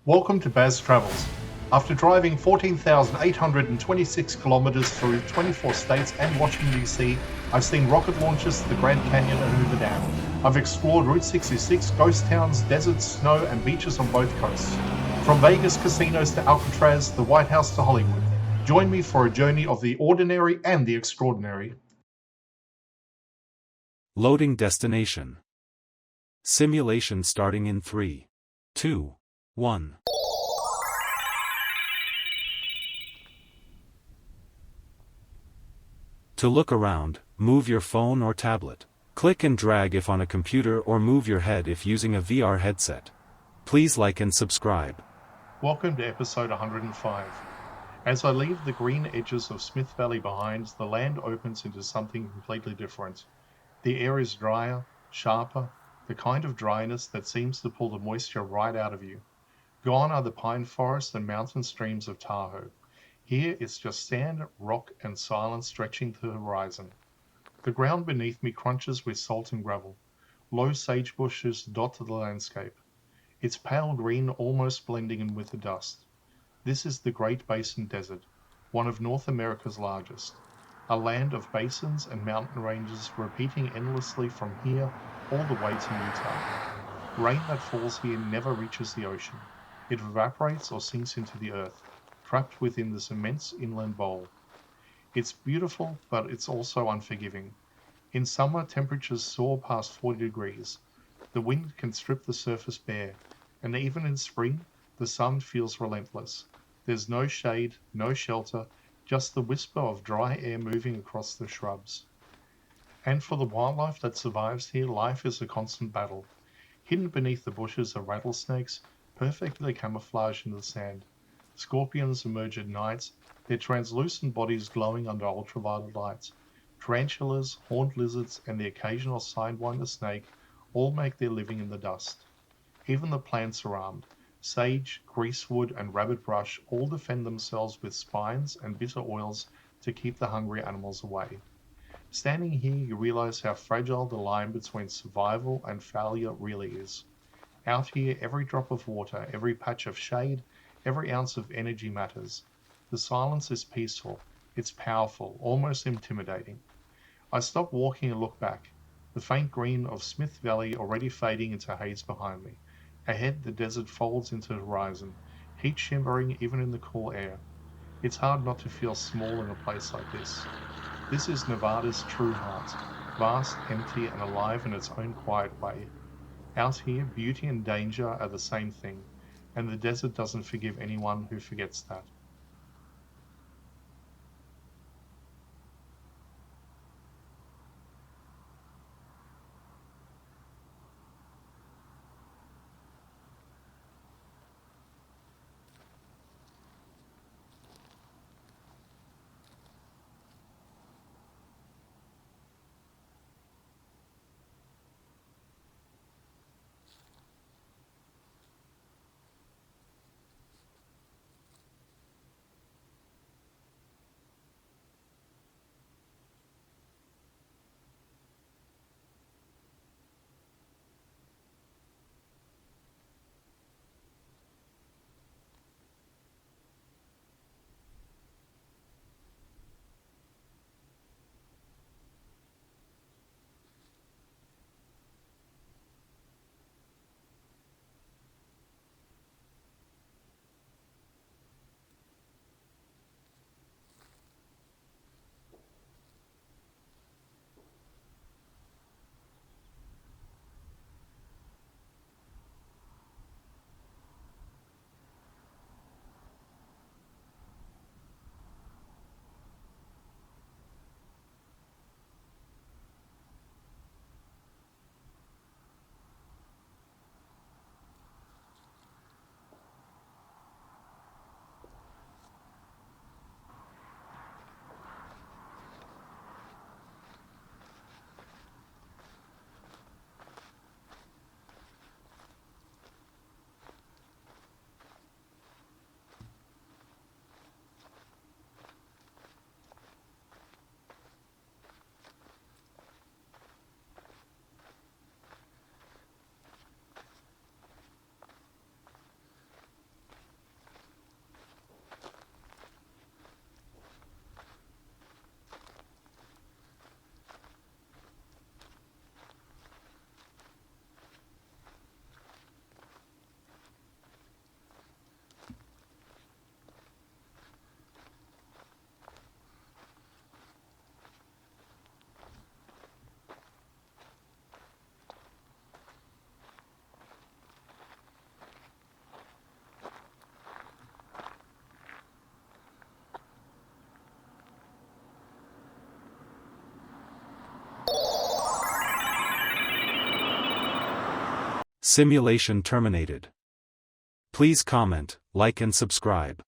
Welcome to Baz Travels. After driving 14,826 kilometers through 24 states and Washington, D.C., I've seen rocket launches to the Grand Canyon and Hoover Dam. I've explored Route 66, ghost towns, deserts, snow, and beaches on both coasts. From Vegas casinos to Alcatraz, the White House to Hollywood. Join me for a journey of the ordinary and the extraordinary. Loading destination. Simulation starting in 3, 2, 1. To look around, move your phone or tablet. Click and drag if on a computer or move your head if using a VR headset. Please like and subscribe. Welcome to episode 105. As I leave the green edges of Smith Valley behind, the land opens into something completely different. The air is drier, sharper, the kind of dryness that seems to pull the moisture right out of you. Gone are the pine forests and mountain streams of Tahoe. Here it's just sand, rock, and silence stretching to the horizon. The ground beneath me crunches with salt and gravel. Low sage bushes dot the landscape. It's pale green, almost blending in with the dust. This is the Great Basin Desert, one of North America's largest. A land of basins and mountain ranges repeating endlessly from here all the way to Utah. Rain that falls here never reaches the ocean. It evaporates or sinks into the earth, trapped within this immense inland bowl. It's beautiful, but it's also unforgiving. In summer, temperatures soar past 40 degrees. The wind can strip the surface bare, and even in spring, the sun feels relentless. There's no shade, no shelter, just the whisper of dry air moving across the shrubs. And for the wildlife that survives here, life is a constant battle. Hidden beneath the bushes are rattlesnakes, perfectly camouflaged in the sand. Scorpions emerge at night, their translucent bodies glowing under ultraviolet light. Tarantulas, horned lizards, and the occasional sidewinder snake all make their living in the dust. Even the plants are armed. Sage, greasewood, and rabbit brush all defend themselves with spines and bitter oils to keep the hungry animals away. Standing here, you realize how fragile the line between survival and failure really is. Out here, every drop of water, every patch of shade, every ounce of energy matters. The silence is peaceful, it's powerful, almost intimidating. I stop walking and look back, the faint green of Smith Valley already fading into haze behind me. Ahead, the desert folds into the horizon, heat shimmering even in the cool air. It's hard not to feel small in a place like this. This is Nevada's true heart, vast, empty, and alive in its own quiet way. Out here, beauty and danger are the same thing, and the desert doesn't forgive anyone who forgets that. Simulation terminated. Please comment, like and subscribe.